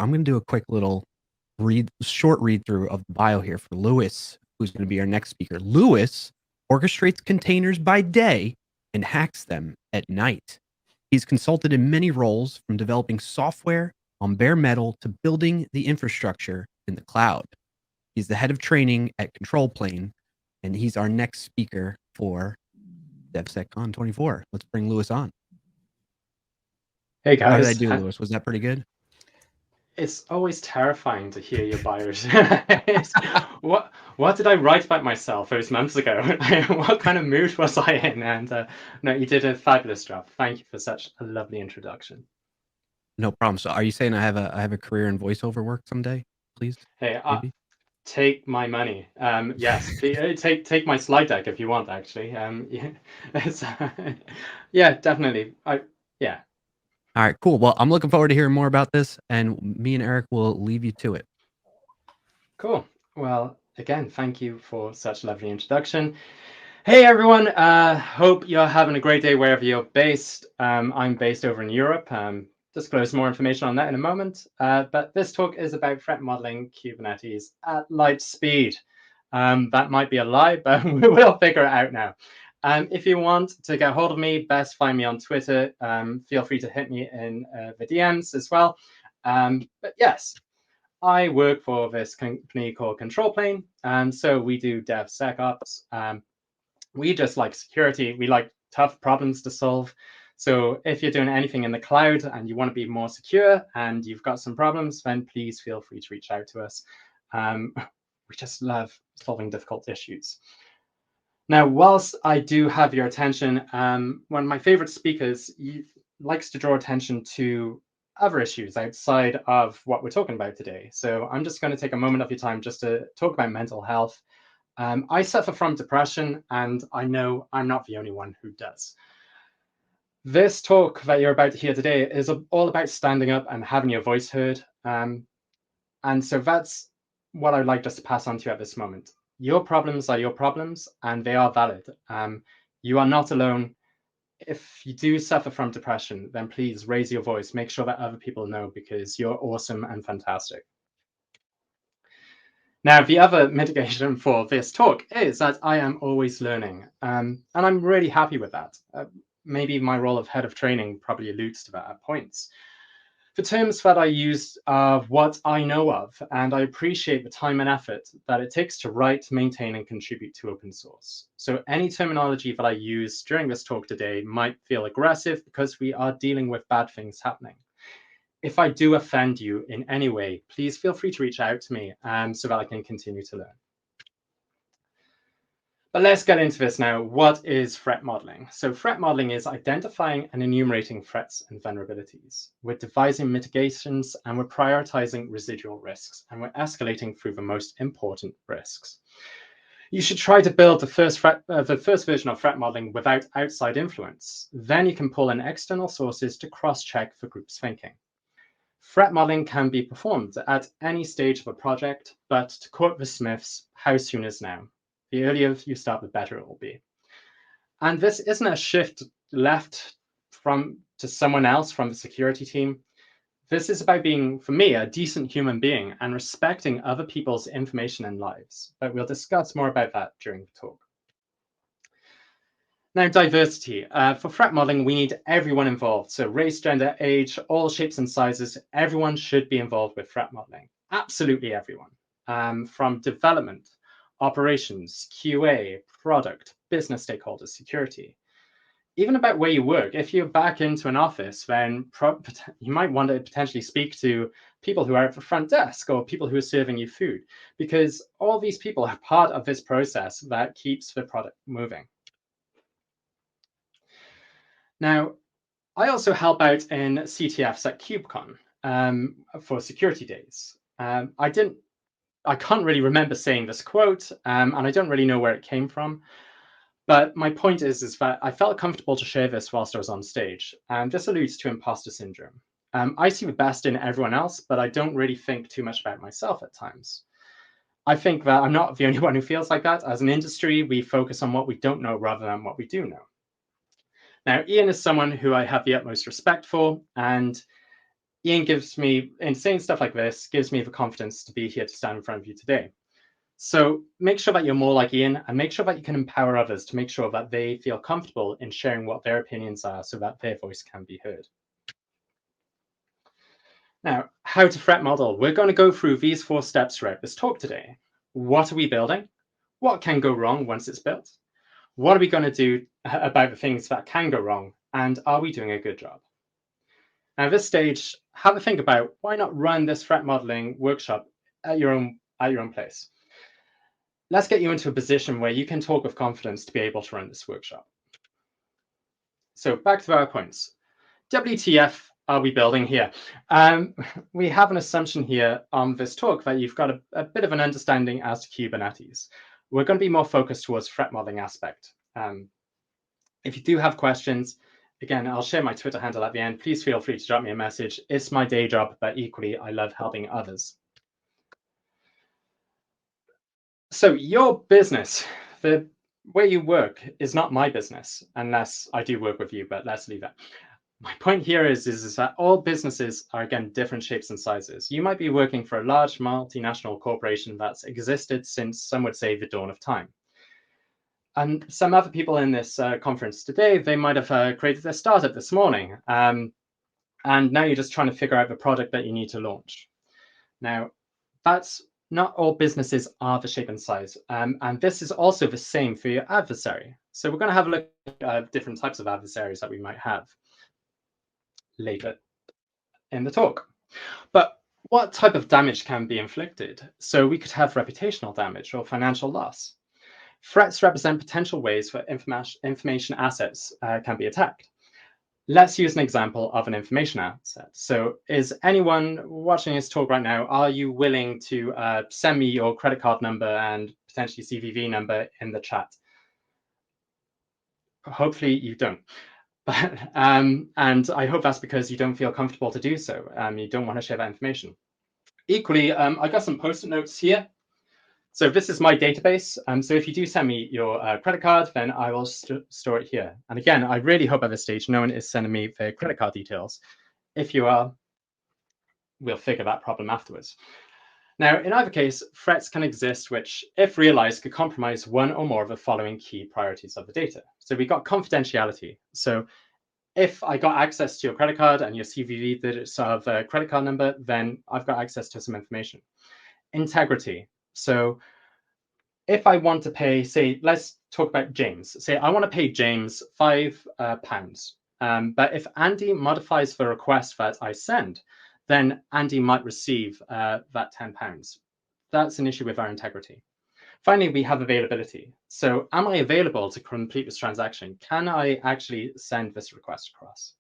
I'm going to do a quick little short read through of the bio here for Lewis, who's going to be our next speaker. Lewis orchestrates containers by day and hacks them at night. He's consulted in many roles, from developing software on bare metal to building the infrastructure in the cloud. He's the head of training at Control Plane, and he's our next speaker for DevSecCon 24. Let's bring Lewis on. Hey guys. How did I do, Lewis? Was that pretty good? It's always terrifying to hear your bios. What did I write about myself those months ago? What kind of mood was I in? And no, you did a fabulous job. Thank you for such a lovely introduction. No problem. So, are you saying I have a career in voiceover work someday, please? Hey, Maybe. take my money. Yes, take my slide deck if you want. Actually, yeah, definitely. Yeah. All right, cool. Well, I'm looking forward to hearing more about this, and me and Eric will leave you to it. Cool. Well, again, thank you for such a lovely introduction. Hey everyone, hope you're having a great day wherever you're based. I'm based over in Europe. Disclose more information on that in a moment. But this talk is about threat modeling Kubernetes at light speed. That might be a lie, but we will figure it out now. If you want to get hold of me, best find me on Twitter. Feel free to hit me in the DMs as well. But yes, I work for this company called Control Plane, and so we do DevSecOps. We just like security. We like tough problems to solve. So if you're doing anything in the cloud and you want to be more secure and you've got some problems, then please feel free to reach out to us. We just love solving difficult issues. Now, whilst I do have your attention, one of my favorite speakers likes to draw attention to other issues outside of what we're talking about today. So I'm just going to take a moment of your time just to talk about mental health. I suffer from depression, and I know I'm not the only one who does. This talk that you're about to hear today is all about standing up and having your voice heard. And so that's what I'd like just to pass on to you at this moment. Your problems are your problems, and they are valid. You are not alone. If you do suffer from depression, then please raise your voice. Make sure that other people know, because you're awesome and fantastic. Now, the other mitigation for this talk is that I am always learning, and I'm really happy with that. Maybe my role of head of training probably alludes to that at points. The terms that I use are what I know of, and I appreciate the time and effort that it takes to write, maintain, and contribute to open source. So any terminology that I use during this talk today might feel aggressive because we are dealing with bad things happening. If I do offend you in any way, please feel free to reach out to me so that I can continue to learn. But let's get into this now. What is threat modeling? So threat modeling is identifying and enumerating threats and vulnerabilities. We're devising mitigations, and we're prioritizing residual risks, and we're escalating through the most important risks. You should try to build the first version of threat modeling without outside influence. Then you can pull in external sources to cross-check for groups thinking. Threat modeling can be performed at any stage of a project, but to quote the Smiths, how soon is now? The earlier you start, the better it will be. And this isn't a shift left to someone else from the security team. This is about being, for me, a decent human being and respecting other people's information and lives. But we'll discuss more about that during the talk. Now, diversity. For threat modeling, we need everyone involved. So race, gender, age, all shapes and sizes, everyone should be involved with threat modeling. Absolutely everyone. From development, operations, QA, product, business stakeholders, security. Even about where you work. If you're back into an office, then you might want to potentially speak to people who are at the front desk or people who are serving you food, because all these people are part of this process that keeps the product moving. Now, I also help out in CTFs at KubeCon for security days. I can't really remember saying this quote, and I don't really know where it came from. But my point is that I felt comfortable to share this whilst I was on stage. This alludes to imposter syndrome. I see the best in everyone else, but I don't really think too much about myself at times. I think that I'm not the only one who feels like that. As an industry, we focus on what we don't know rather than what we do know. Now, Ian is someone who I have the utmost respect for, and Ian gives me, in saying stuff like this, gives me the confidence to be here to stand in front of you today. So make sure that you're more like Ian, and make sure that you can empower others to make sure that they feel comfortable in sharing what their opinions are so that their voice can be heard. Now, how to threat model. We're going to go through these 4 steps throughout this talk today. What are we building? What can go wrong once it's built? What are we going to do about the things that can go wrong? And are we doing a good job? Now, at this stage, have a think about why not run this threat modeling workshop at your own place. Let's get you into a position where you can talk with confidence to be able to run this workshop. So back to our points. WTF are we building here? We have an assumption here on this talk that you've got a bit of an understanding as to Kubernetes. We're going to be more focused towards threat modeling aspect. If you do have questions, again, I'll share my Twitter handle at the end. Please feel free to drop me a message. It's my day job, but equally, I love helping others. So your business, the way you work, is not my business, unless I do work with you, but let's leave that. My point here is that all businesses are, again, different shapes and sizes. You might be working for a large multinational corporation that's existed since, some would say, the dawn of time. And some other people in this conference today, they might have created their startup this morning. And now you're just trying to figure out the product that you need to launch. Now, that's not all businesses are the shape and size. And this is also the same for your adversary. So we're going to have a look at different types of adversaries that we might have later in the talk. But what type of damage can be inflicted? So we could have reputational damage or financial loss. Threats represent potential ways for information assets can be attacked. Let's use an example of an information asset. So is anyone watching this talk right now, are you willing to send me your credit card number and potentially CVV number in the chat? Hopefully you don't. And I hope that's because you don't feel comfortable to do so. You don't want to share that information. Equally, I got some post-it notes here. So this is my database. So if you do send me your credit card, then I will store it here. And again, I really hope at this stage no one is sending me their credit card details. If you are, we'll figure that problem afterwards. Now, in either case, threats can exist which, if realized, could compromise one or more of the following key priorities of the data. So we got confidentiality. So if I got access to your credit card and your CVV digits of a credit card number, then I've got access to some information. Integrity. So if I want to pay, say, let's talk about James. Say I want to pay James £5. But if Andy modifies the request that I send, then Andy might receive that £10. That's an issue with our integrity. Finally, we have availability. So am I available to complete this transaction? Can I actually send this request across?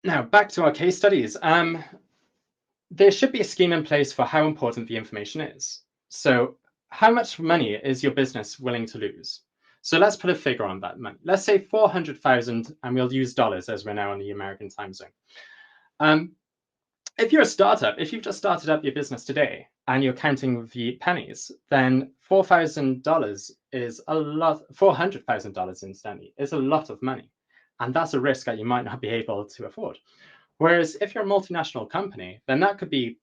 Now, back to our case studies. There should be a scheme in place for how important the information is. So how much money is your business willing to lose? So let's put a figure on that money. Let's say 400,000, and we'll use dollars as we're now in the American time zone. If you're a startup, if you've just started up your business today and you're counting the pennies, then $4,000 is a lot. $400,000 incidentally is a lot of money, and that's a risk that you might not be able to afford. Whereas if you're a multinational company, then that could be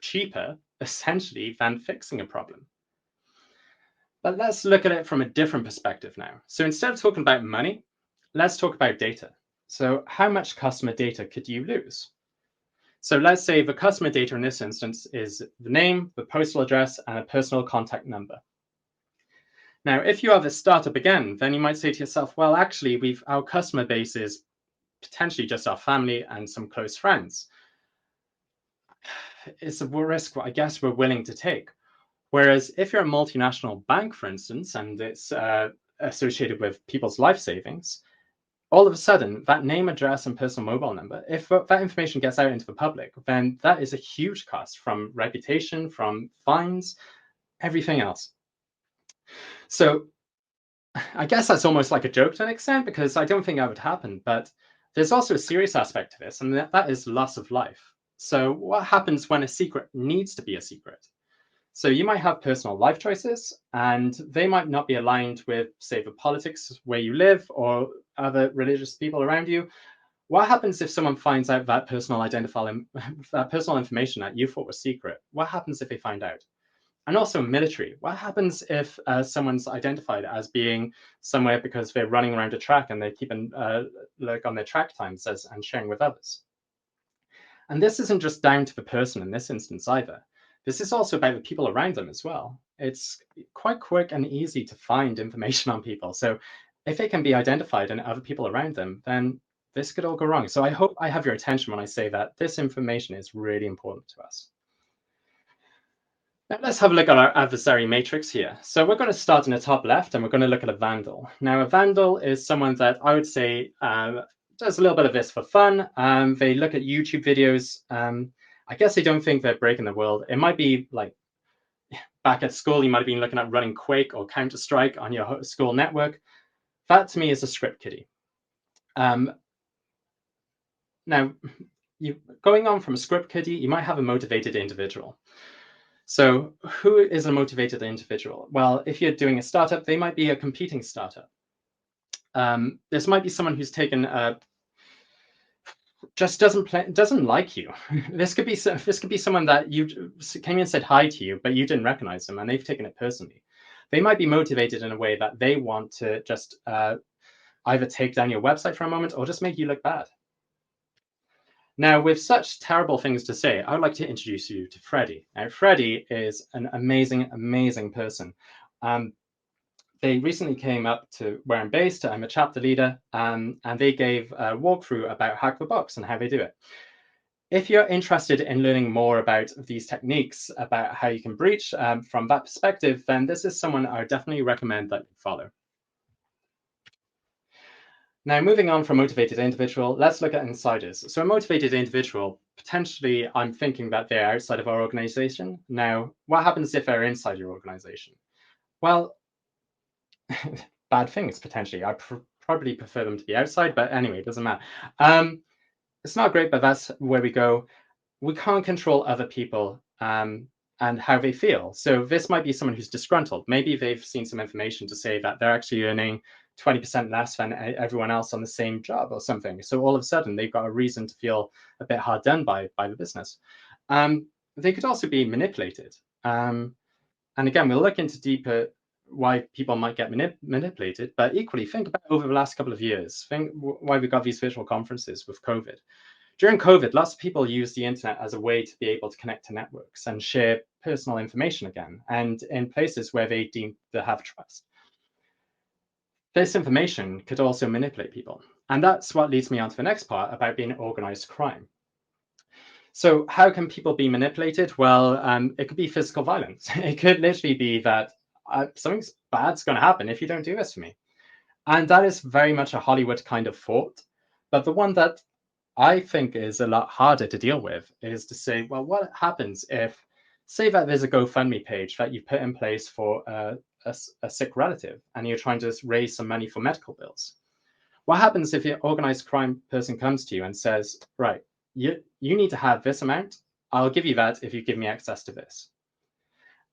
cheaper, essentially, than fixing a problem. But let's look at it from a different perspective now. So instead of talking about money, let's talk about data. So how much customer data could you lose? So let's say the customer data in this instance is the name, the postal address, and a personal contact number. Now, if you have a startup again, then you might say to yourself, well, actually, our customer base is potentially just our family and some close friends. It's a risk, I guess, we're willing to take. Whereas if you're a multinational bank, for instance, and it's associated with people's life savings, all of a sudden, that name, address, and personal mobile number, if that information gets out into the public, then that is a huge cost from reputation, from fines, everything else. So I guess that's almost like a joke to an extent, because I don't think that would happen. But there's also a serious aspect to this, and that is loss of life. So what happens when a secret needs to be a secret? So you might have personal life choices, and they might not be aligned with, say, the politics where you live or other religious people around you. What happens if someone finds out that personal information that you thought was secret? What happens if they find out? And also military. What happens if someone's identified as being somewhere because they're running around a track and they're keeping like on their track times and sharing with others? And this isn't just down to the person in this instance either. This is also about the people around them as well. It's quite quick and easy to find information on people. So if they can be identified and other people around them, then this could all go wrong. So I hope I have your attention when I say that this information is really important to us. Now let's have a look at our adversary matrix here. So we're going to start in the top left and we're going to look at a vandal. Now a vandal is someone that I would say does a little bit of this for fun. They look at YouTube videos. I guess they don't think they're breaking the world. It might be like back at school, you might have been looking at running Quake or Counter-Strike on your school network. That to me is a script kiddie. Now, going on from a script kiddie, you might have a motivated individual. So who is a motivated individual? Well, if you're doing a startup, they might be a competing startup. This might be someone who's taken just doesn't like you. This could be someone that you came in and said hi to you, but you didn't recognize them, and they've taken it personally. They might be motivated in a way that they want to just either take down your website for a moment or just make you look bad. Now, with such terrible things to say, I would like to introduce you to Freddie. Now, Freddie is an amazing, amazing person. They recently came up to where I'm based. I'm a chapter leader, and they gave a walkthrough about Hack the Box and how they do it. If you're interested in learning more about these techniques, about how you can breach from that perspective, then this is someone I would definitely recommend that you follow. Now, moving on from motivated individual, let's look at insiders. So a motivated individual, potentially, I'm thinking that they're outside of our organization. Now, what happens if they're inside your organization? Well, bad things, potentially. I probably prefer them to be outside, but anyway, it doesn't matter. It's not great, but that's where we go. We can't control other people and how they feel. So this might be someone who's disgruntled. Maybe they've seen some information to say that they're actually earning 20% less than everyone else on the same job or something. So all of a sudden, they've got a reason to feel a bit hard done by the business. They could also be manipulated. And again, we'll look into deeper why people might get manipulated, but equally think about over the last couple of years, think why we got these virtual conferences with COVID. During COVID, lots of people used the internet as a way to be able to connect to networks and share personal information again, and in places where they deemed to have trust. This information could also manipulate people. And that's what leads me on to the next part about being organized crime. So how can people be manipulated? Well, it could be physical violence. It could literally be that something bad's going to happen if you don't do this for me. And that is very much a Hollywood kind of thought. But the one that I think is a lot harder to deal with is to say, well, what happens if, say that there's a GoFundMe page that you put in place for a sick relative and you're trying to raise some money for medical bills? What happens if an organized crime person comes to you and says, right, you need to have this amount. I'll give you that if you give me access to this.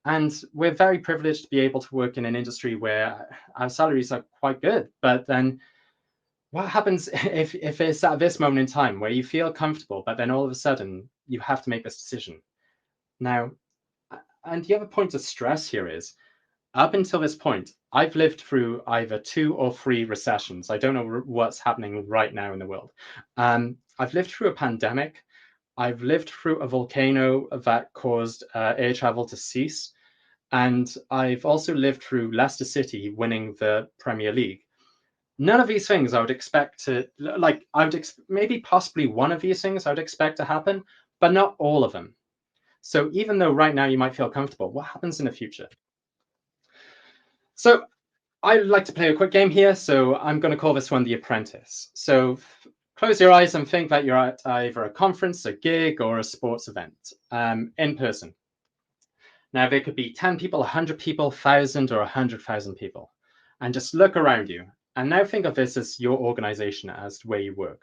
And we're very privileged to be able to work in an industry where our salaries are quite good. But then what happens if it's at this moment in time where you feel comfortable, but then all of a sudden you have to make this decision? Now, and the other point of stress here is, up until this point, I've lived through either 2 or 3 recessions. I don't know what's happening right now in the world. I've lived through a pandemic. I've lived through a volcano that caused air travel to cease. And I've also lived through Leicester City winning the Premier League. None of these things I would expect to, like, maybe possibly one of these things I would expect to happen, but not all of them. So even though right now you might feel comfortable, what happens in the future? So I'd like to play a quick game here. So I'm going to call this one the Apprentice. So close your eyes and think that you're at either a conference, a gig, or a sports event in person. Now, there could be 10 people, 100 people, 1,000 or 100,000 people. And just look around you. And now think of this as your organization, as where you work.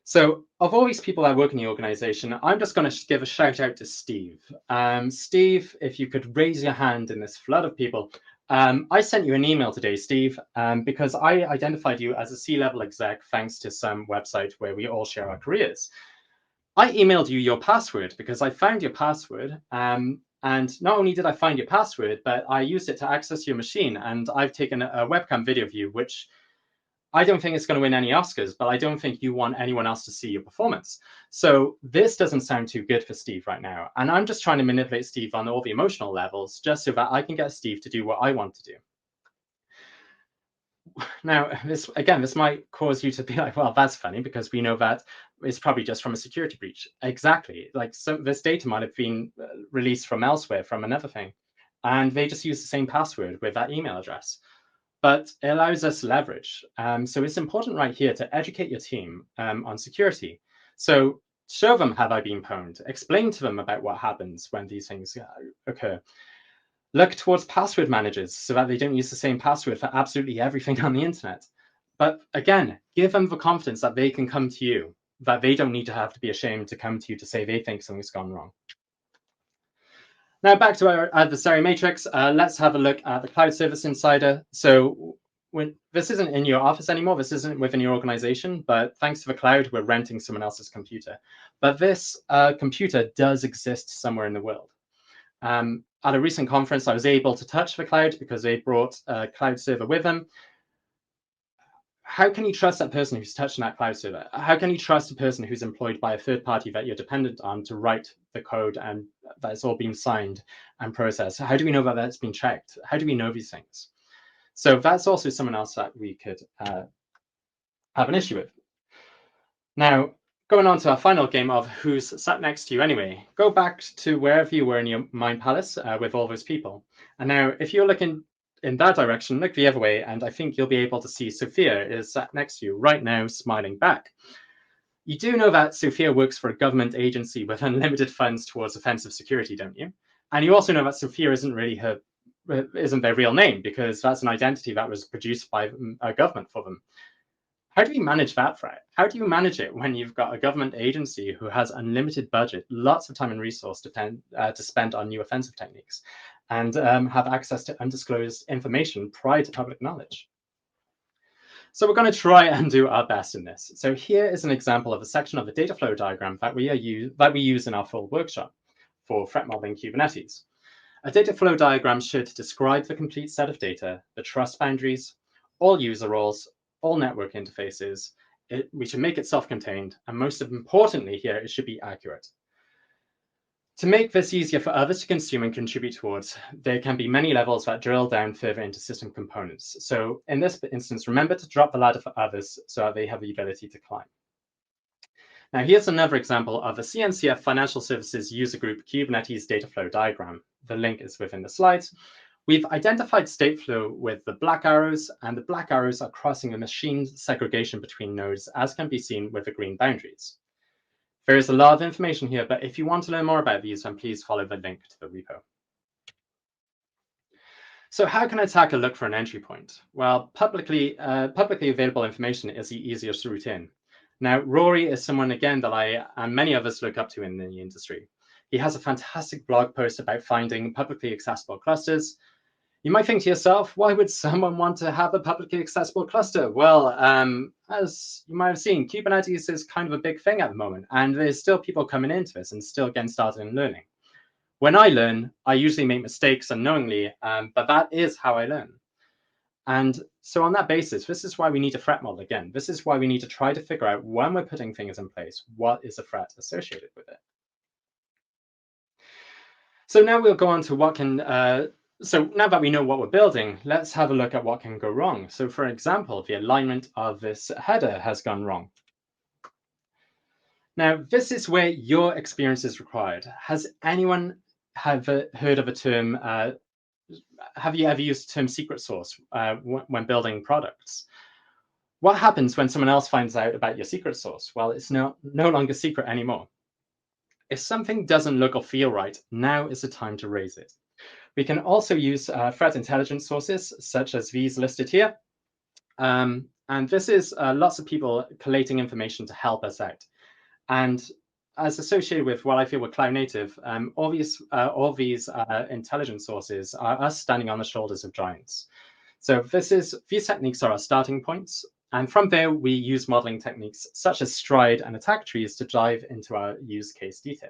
So of all these people that work in the organization, I'm just going to give a shout out to Steve. Steve, if you could raise your hand in this flood of people, I sent you an email today, Steve, because I identified you as a C-level exec thanks to some website where we all share our careers. I emailed you your password because I found your password. And not only did I find your password, but I used it to access your machine. And I've taken a webcam video of you, which I don't think it's going to win any Oscars, but I don't think you want anyone else to see your performance. So this doesn't sound too good for Steve right now. And I'm just trying to manipulate Steve on all the emotional levels, just so that I can get Steve to do what I want to do. Now, this might cause you to be like, well, that's funny, because we know that it's probably just from a security breach. Exactly. Like, this data might have been released from elsewhere, from another thing. And they just use the same password with that email address. But it allows us leverage. So it's important right here to educate your team on security. So show them, have I been pwned? Explain to them about what happens when these things occur. Look towards password managers so that they don't use the same password for absolutely everything on the internet. But again, give them the confidence that they can come to you, that they don't need to have to be ashamed to come to you to say they think something's gone wrong. Now back to our adversary matrix, let's have a look at the Cloud Service Insider. So this isn't in your office anymore, this isn't within your organization, but thanks to the cloud, we're renting someone else's computer. But this computer does exist somewhere in the world. At a recent conference, I was able to touch the cloud because they brought a cloud server with them. How can you trust that person who's touching that cloud server? How can you trust a person who's employed by a third party that you're dependent on to write the code and that it's all been signed and processed? How do we know that that's been checked? How do we know these things? So that's also someone else that we could have an issue with. Now, going on to our final game of who's sat next to you anyway, go back to wherever you were in your mind palace with all those people. And now, if you're looking in that direction, look the other way, and I think you'll be able to see Sophia is sat next to you right now, smiling back. You do know that Sophia works for a government agency with unlimited funds towards offensive security, don't you? And you also know that Sophia isn't their real name, because that's an identity that was produced by a government for them. How do you manage that threat? How do you manage it when you've got a government agency who has unlimited budget, lots of time and resource to spend on new offensive techniques, and have access to undisclosed information prior to public knowledge? So we're going to try and do our best in this. So here is an example of a section of the data flow diagram that we use in our full workshop for threat modeling Kubernetes. A data flow diagram should describe the complete set of data, the trust boundaries, all user roles, all network interfaces. We should make it self-contained, and most importantly here, it should be accurate. To make this easier for others to consume and contribute towards, there can be many levels that drill down further into system components. So in this instance, remember to drop the ladder for others so that they have the ability to climb. Now here's another example of a CNCF Financial Services User Group Kubernetes data flow diagram. The link is within the slides. We've identified state flow with the black arrows, and the black arrows are crossing a machine segregation between nodes, as can be seen with the green boundaries. There is a lot of information here, but if you want to learn more about these, then please follow the link to the repo. So how can attacker look for an entry point? Well, publicly available information is the easiest route in. Now, Rory is someone, again, that I and many of us look up to in the industry. He has a fantastic blog post about finding publicly accessible clusters. You might think to yourself, why would someone want to have a publicly accessible cluster? Well, as you might have seen, Kubernetes is kind of a big thing at the moment, and there's still people coming into this and still getting started in learning. When I learn, I usually make mistakes unknowingly, but that is how I learn. And so on that basis, this is why we need a threat model again. This is why we need to try to figure out, when we're putting things in place, what is a threat associated with it. So now we'll go on to what can so now that we know what we're building, let's have a look at what can go wrong. So for example, the alignment of this header has gone wrong. Now, this is where your experience is required. Has anyone heard of a term, have you ever used the term secret source when building products? What happens when someone else finds out about your secret source? Well, it's no longer secret anymore. If something doesn't look or feel right, now is the time to raise it. We can also use threat intelligence sources, such as these listed here. And this is lots of people collating information to help us out. And as associated with what I feel with cloud native, all these intelligence sources are us standing on the shoulders of giants. So these techniques are our starting points. And from there, we use modeling techniques such as stride and attack trees to dive into our use case detail.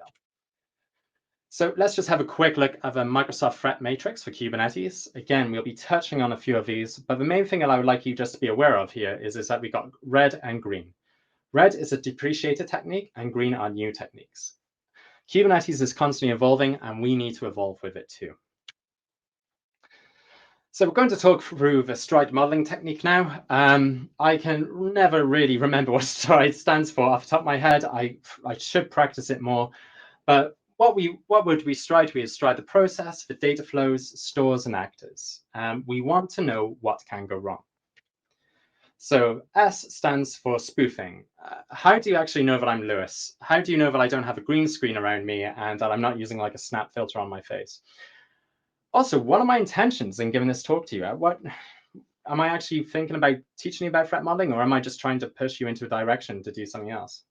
So let's just have a quick look at the Microsoft threat matrix for Kubernetes. Again, we'll be touching on a few of these, but the main thing that I would like you just to be aware of here is that we got red and green. Red is a depreciated technique and green are new techniques. Kubernetes is constantly evolving and we need to evolve with it too. So we're going to talk through the stride modeling technique now. I can never really remember what stride stands for off the top of my head. I should practice it more, but what would we stride? We stride the process, the data flows, stores, and actors. We want to know what can go wrong. So S stands for spoofing. How do you actually know that I'm Lewis? How do you know that I don't have a green screen around me and that I'm not using like a snap filter on my face? Also, what are my intentions in giving this talk to you? What am I actually thinking about teaching you about threat modeling, or am I just trying to push you into a direction to do something else?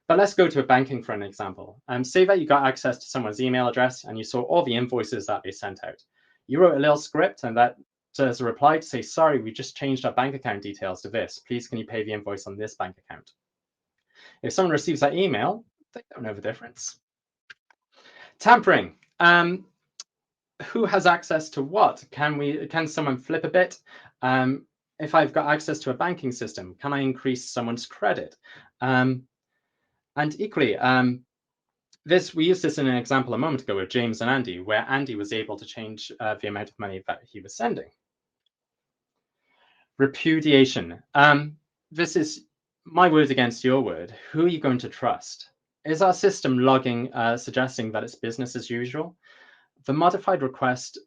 But let's go to banking for an example. Say that you got access to someone's email address and you saw all the invoices that they sent out. You wrote a little script and that as a reply to say, sorry, we just changed our bank account details to this. Please, can you pay the invoice on this bank account? If someone receives that email, they don't know the difference. Tampering. Who has access to what? Can someone flip a bit? If I've got access to a banking system, can I increase someone's credit? And equally, we used this in an example a moment ago with James and Andy, where Andy was able to change the amount of money that he was sending. Repudiation. This is my word against your word. Who are you going to trust? Is our system logging suggesting that it's business as usual? The modified request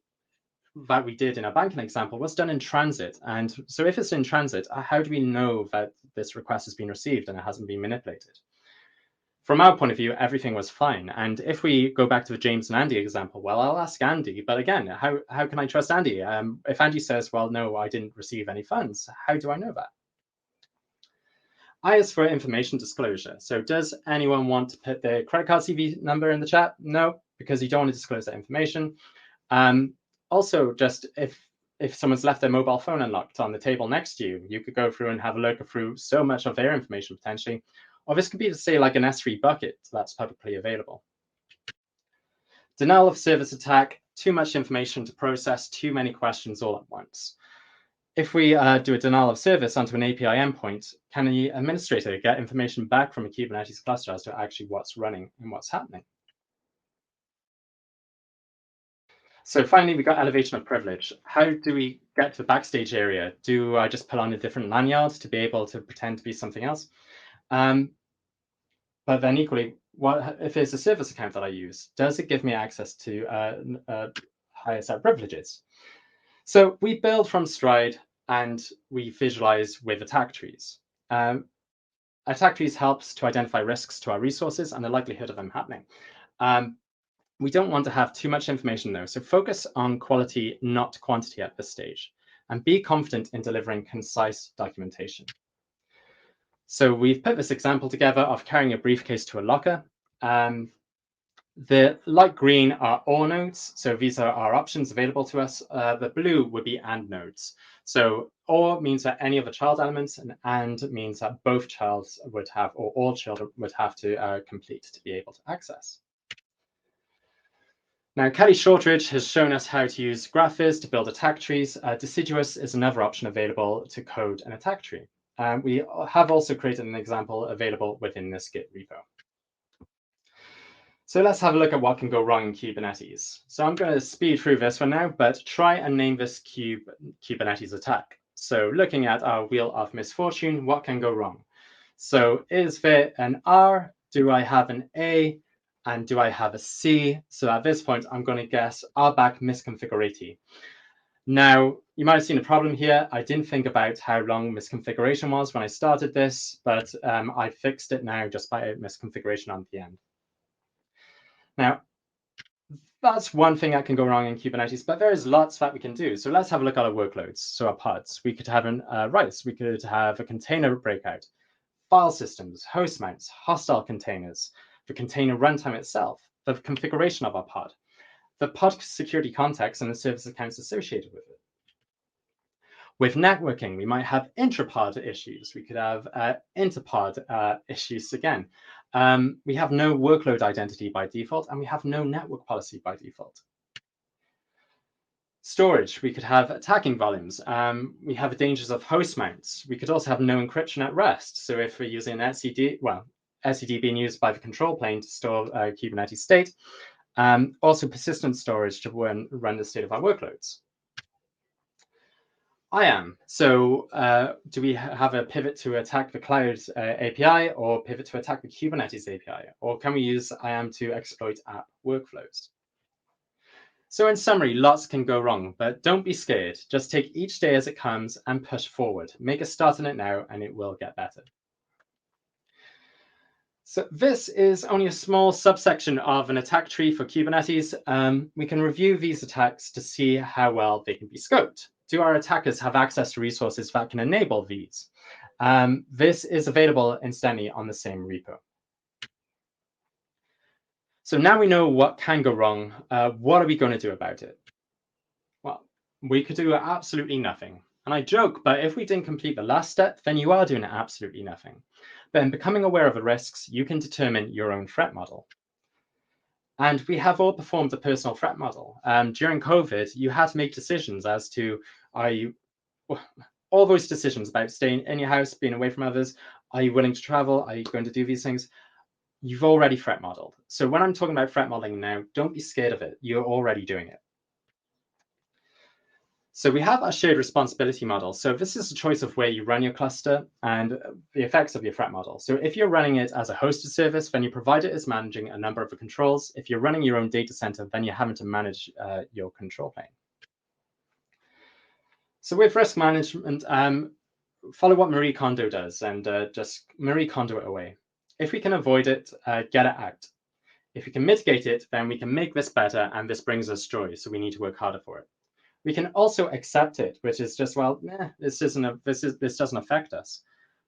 that we did in our banking example was done in transit. And so if it's in transit, how do we know that this request has been received and it hasn't been manipulated? From our point of view, everything was fine. And if we go back to the James and Andy example, well, I'll ask Andy. But again, how can I trust Andy? If Andy says, well, no, I didn't receive any funds, how do I know that? I is for information disclosure. So does anyone want to put their credit card CV number in the chat? No, because you don't want to disclose that information. Also, just if someone's left their mobile phone unlocked on the table next to you, you could go through and have a look through so much of their information potentially. Or this could be, say, like an S3 bucket that's publicly available. Denial of service attack, too much information to process, too many questions all at once. If we do a denial of service onto an API endpoint, can the administrator get information back from a Kubernetes cluster as to actually what's running and what's happening? So finally, we got elevation of privilege. How do we get to the backstage area? Do I just put on a different lanyard to be able to pretend to be something else? But then equally, what if it's a service account that I use? Does it give me access to higher set privileges? So we build from Stride and we visualize with attack trees. Attack trees helps to identify risks to our resources and the likelihood of them happening. We don't want to have too much information though, so focus on quality, not quantity at this stage, and be confident in delivering concise documentation. So we've put this example together of carrying a briefcase to a locker. The light green are OR nodes, so these are our options available to us. The blue would be AND nodes. So OR means that any of the child elements, and AND means that both childs would have, or all children would have to complete to be able to access. Now, Kelly Shortridge has shown us how to use Graphviz to build attack trees. Deciduous is another option available to code an attack tree. We have also created an example available within this Git repo. So let's have a look at what can go wrong in Kubernetes. So I'm going to speed through this for now, but try and name this Kubernetes attack. So looking at our wheel of misfortune, what can go wrong? So is there an R? Do I have an A? And do I have a C? So at this point, I'm going to guess RBAC misconfigurity. Now, you might have seen a problem here. I didn't think about how long misconfiguration was when I started this, but I fixed it now just by a misconfiguration on the end. Now, that's one thing that can go wrong in Kubernetes, but there's lots that we can do. So let's have a look at our workloads. So our pods, we could have writes, we could have a container breakout, file systems, host mounts, hostile containers. the container runtime itself, the configuration of our pod, the pod security context, and the service accounts associated with it. With networking, we might have intrapod issues. We could have interpod issues again. We have no workload identity by default, and we have no network policy by default. Storage, we could have attacking volumes. We have the dangers of host mounts. We could also have no encryption at rest. So if we're using an etcd, well, etcd being used by the control plane to store Kubernetes state, also persistent storage to run the state of our workloads. IAM. So do we have a pivot to attack the cloud API or pivot to attack the Kubernetes API? Or can we use IAM to exploit app workflows? So in summary, lots can go wrong, but don't be scared. Just take each day as it comes and push forward. Make a start on it now and it will get better. So this is only a small subsection of an attack tree for Kubernetes. We can review these attacks to see how well they can be scoped. Do our attackers have access to resources that can enable these? This is available incidentally on the same repo. So now we know what can go wrong. What are we going to do about it? Well, we could do absolutely nothing. And I joke, but if we didn't complete the last step, then you are doing absolutely nothing. But in becoming aware of the risks, you can determine your own threat model. And we have all performed a personal threat model. During COVID, you had to make decisions as to, all those decisions about staying in your house, being away from others. Are you willing to travel? Are you going to do these things? You've already threat modeled. So when I'm talking about threat modeling now, don't be scared of it. You're already doing it. So we have a shared responsibility model. So this is a choice of where you run your cluster and the effects of your threat model. So if you're running it as a hosted service, then your provider is managing a number of the controls. If you're running your own data center, then you're having to manage your control plane. So with risk management, follow what Marie Kondo does and just Marie Kondo it away. If we can avoid it, get it out. If we can mitigate it, then we can make this better, and this brings us joy, so we need to work harder for it. We can also accept it, which is just, well, this doesn't affect us.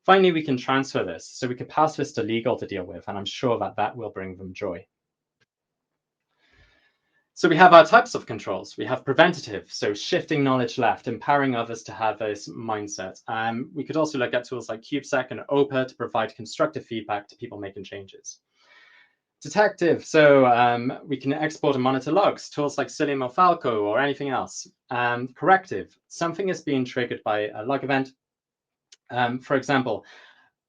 Finally, we can transfer this, so we could pass this to legal to deal with, and I'm sure that will bring them joy. So we have our types of controls. We have preventative, so shifting knowledge left, empowering others to have this mindset. We could also look at tools like KubeSec and OPA to provide constructive feedback to people making changes. Detective, so we can export and monitor logs, tools like Cilium or Falco or anything else. Corrective, something is being triggered by a log event. For example,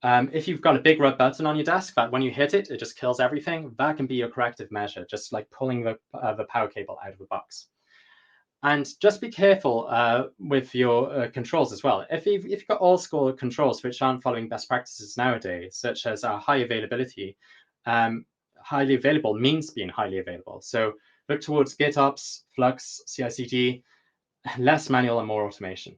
if you've got a big red button on your desk that when you hit it, it just kills everything, that can be your corrective measure, just like pulling the power cable out of the box. And just be careful with your controls as well. If you've got old school controls which aren't following best practices nowadays, such as high availability, highly available means being highly available. So look towards GitOps, Flux, CI/CD, less manual and more automation.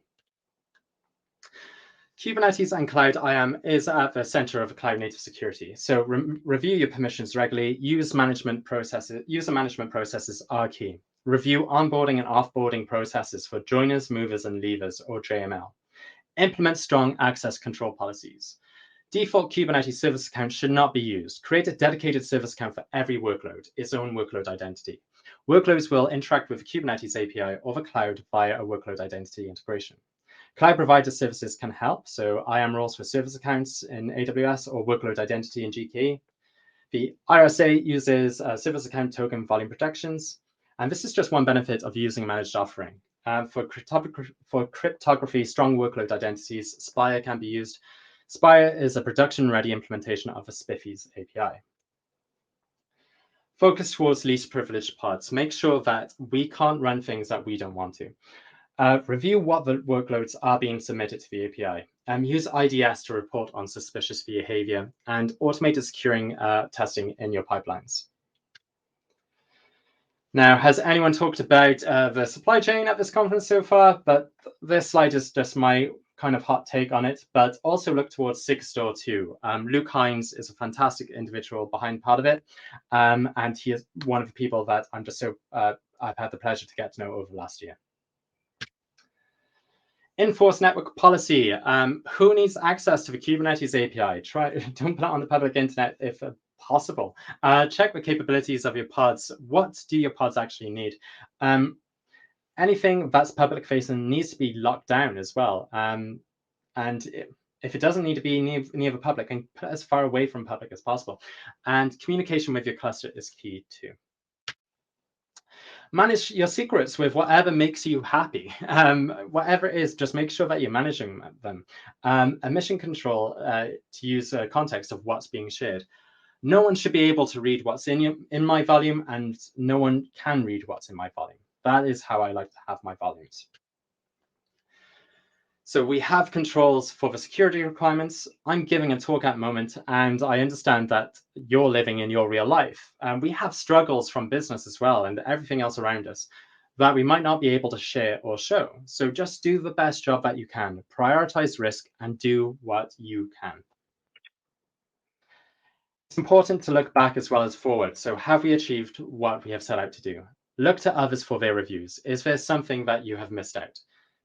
Kubernetes and Cloud IAM is at the center of cloud native security. So review your permissions regularly. User management processes are key. Review onboarding and offboarding processes for joiners, movers, and leavers, or JML. Implement strong access control policies. Default Kubernetes service account should not be used. Create a dedicated service account for every workload, its own workload identity. Workloads will interact with the Kubernetes API or the cloud via a workload identity integration. Cloud provider services can help, so IAM roles for service accounts in AWS or workload identity in GKE. The RSA uses service account token volume protections, and this is just one benefit of using a managed offering. For cryptography, strong workload identities, Spire can be used. Spire is a production-ready implementation of a Spiffy's API. Focus towards least privileged pods. Make sure that we can't run things that we don't want to. Review what the workloads are being submitted to the API. Use IDS to report on suspicious behavior and automated securing testing in your pipelines. Now, has anyone talked about the supply chain at this conference so far? But this slide is just my kind of hot take on it, but also look towards Sigstore too. Luke Hines is a fantastic individual behind part of it. And he is one of the people that I'm just so, I've had the pleasure to get to know over the last year. Enforce network policy. Who needs access to the Kubernetes API? Don't put it on the public internet if a possible. Check the capabilities of your pods. What do your pods actually need? Anything that's public facing needs to be locked down as well. If it doesn't need to be near the public, and put it as far away from public as possible. And communication with your cluster is key too. Manage your secrets with whatever makes you happy. Whatever it is, just make sure that you're managing them. A mission control, to use a context of what's being shared. No one should be able to read what's in my volume, and no one can read what's in my volume. That is how I like to have my volumes. So we have controls for the security requirements. I'm giving a talk at the moment, and I understand that you're living in your real life. We have struggles from business as well, and everything else around us that we might not be able to share or show. So just do the best job that you can, prioritize risk, and do what you can. It's important to look back as well as forward. So have we achieved what we have set out to do? Look to others for their reviews. Is there something that you have missed out?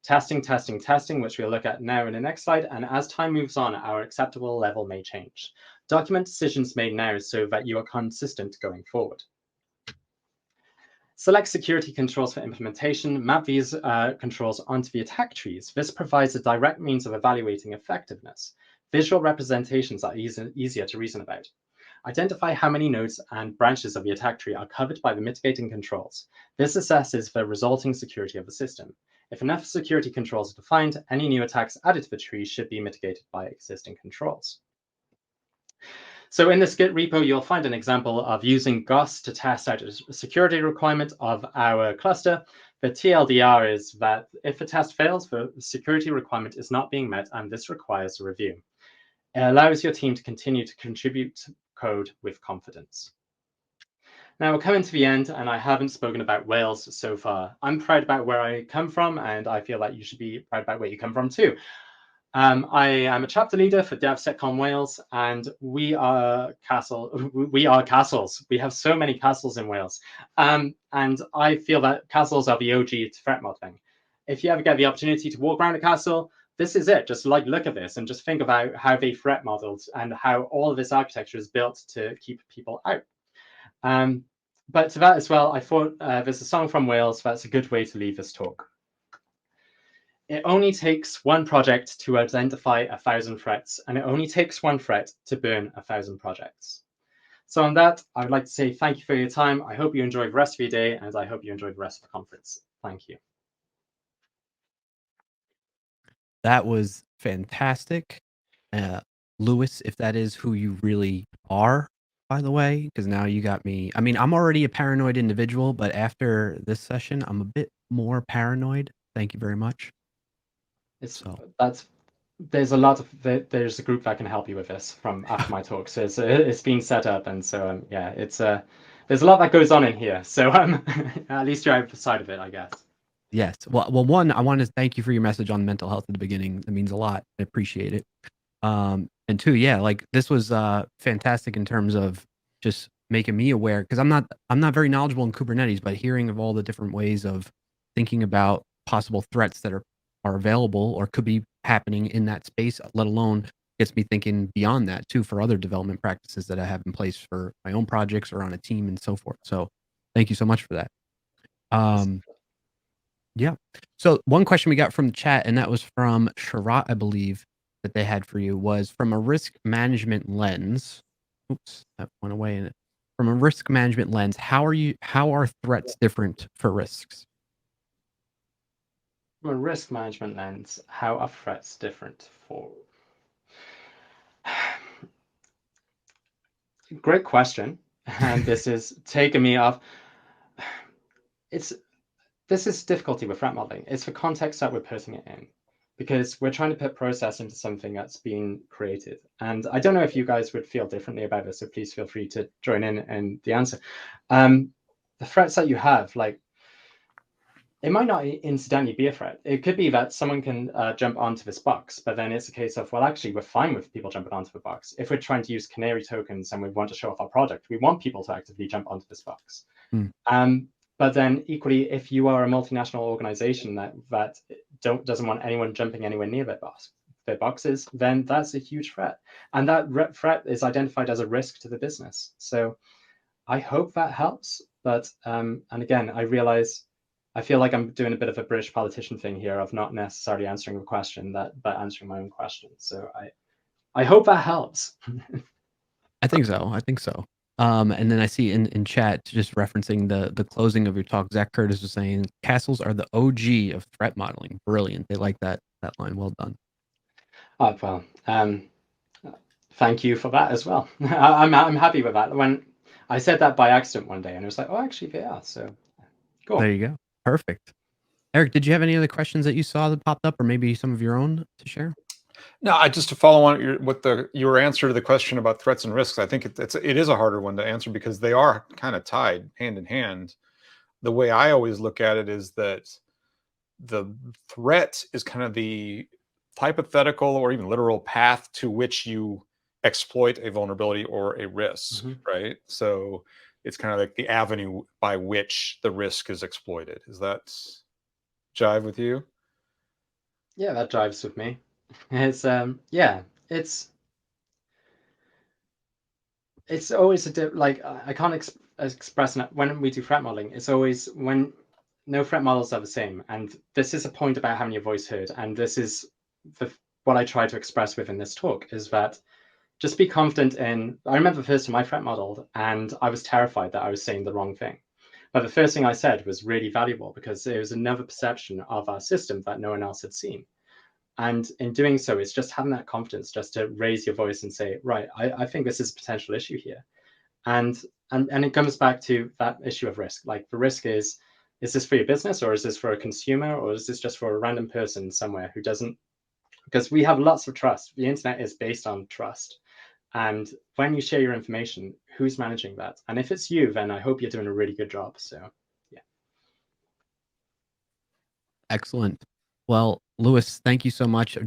Testing, testing, testing, which we'll look at now in the next slide. And as time moves on, our acceptable level may change. Document decisions made now so that you are consistent going forward. Select security controls for implementation. Map these controls onto the attack trees. This provides a direct means of evaluating effectiveness. Visual representations are easier to reason about. Identify how many nodes and branches of the attack tree are covered by the mitigating controls. This assesses the resulting security of the system. If enough security controls are defined, any new attacks added to the tree should be mitigated by existing controls. So in this Git repo, you'll find an example of using GOS to test out a security requirement of our cluster. The TLDR is that if a test fails, the security requirement is not being met, and this requires a review. It allows your team to continue to contribute code with confidence. Now we're coming to the end, and I haven't spoken about Wales so far. I'm proud about where I come from, and I feel like you should be proud about where you come from too. I am a chapter leader for DevSecCon Wales, and we are castles. We have so many castles in Wales, and I feel that castles are the OG to threat modeling. If you ever get the opportunity to walk around a castle, this is it. Just like look at this and just think about how they threat modeled and how all of this architecture is built to keep people out. But to that as well, I thought there's a song from Wales that's a good way to leave this talk. It only takes one project to identify 1,000 threats, and it only takes one threat to burn 1,000 projects. So on that, I would like to say thank you for your time. I hope you enjoy the rest of your day, and I hope you enjoy the rest of the conference. Thank you. That was fantastic. Lewis, if that is who you really are, by the way, because now you got me. I mean, I'm already a paranoid individual, but after this session, I'm a bit more paranoid. Thank you very much. There's a group that can help you with this from after my talk. So it's been set up, and so yeah, there's a lot that goes on in here. So at least you're outside of it, I guess. Yes. Well, one, I want to thank you for your message on mental health at the beginning. It means a lot. I appreciate it. And two, yeah, like this was fantastic in terms of just making me aware, because I'm not very knowledgeable in Kubernetes, but hearing of all the different ways of thinking about possible threats that are available or could be happening in that space, let alone gets me thinking beyond that too for other development practices that I have in place for my own projects or on a team and so forth. So thank you so much for that. Yeah. So one question we got from the chat, and that was from Sharat, I believe, that they had for you, was from a risk management lens. Oops, that went away in it. From a risk management lens, how are threats different for risks? From a risk management lens, how are threats different for? Great question. And this is taking me off. This is difficulty with threat modeling. It's the context that we're putting it in, because we're trying to put process into something that's been created. And I don't know if you guys would feel differently about this, so please feel free to join in the answer. The threats that you have, like, it might not incidentally be a threat. It could be that someone can jump onto this box, but then it's a case of, well, actually, we're fine with people jumping onto the box. If we're trying to use canary tokens and we want to show off our product, we want people to actively jump onto this box. But then equally, if you are a multinational organization that doesn't want anyone jumping anywhere near that their boxes, then that's a huge threat. And that threat is identified as a risk to the business. So I hope that helps. But and again, I feel like I'm doing a bit of a British politician thing here of not necessarily answering a question but answering my own question. So I hope that helps. I think so. I think so. And then I see in chat just referencing the closing of your talk, Zach Curtis was saying castles are the OG of threat modeling. Brilliant. They like that line. Well done. Oh, well, thank you for that as well. I'm happy with that. When I said that by accident one day, and it was like, oh, actually they are. So cool. There you go. Perfect. Eric, did you have any other questions that you saw that popped up, or maybe some of your own to share? No, I just to follow on your answer to the question about threats and risks. I think it is a harder one to answer because they are kind of tied hand in hand. The way I always look at it is that the threat is kind of the hypothetical or even literal path to which you exploit a vulnerability or a risk, right? So it's kind of like the avenue by which the risk is exploited. Does that jive with you? Yeah, that jives with me. It's yeah, it's always like I can't express enough. When we do threat modeling, it's always when no threat models are the same, and this is a point about having your voice heard, and this is what I try to express within this talk is that just be confident in. I remember the first time I threat modeled, and I was terrified that I was saying the wrong thing. But the first thing I said was really valuable because it was another perception of our system that no one else had seen. And in doing so, it's just having that confidence just to raise your voice and say, right, I think this is a potential issue here. And it comes back to that issue of risk. Like the risk is this for your business or is this for a consumer or is this just for a random person somewhere who doesn't, because we have lots of trust. The internet is based on trust. And when you share your information, who's managing that? And if it's you, then I hope you're doing a really good job. So yeah. Excellent. Well, Lewis, thank you so much.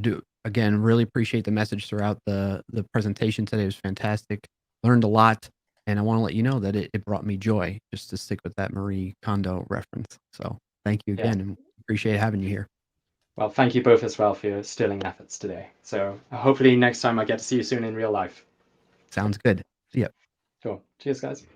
Again, really appreciate the message throughout the presentation today. It was fantastic. Learned a lot. And I want to let you know that it brought me joy just to stick with that Marie Kondo reference. So thank you again and appreciate having you here. Well, thank you both as well for your sterling efforts today. So hopefully next time I get to see you soon in real life. Sounds good. See ya. Cool. Cheers, guys.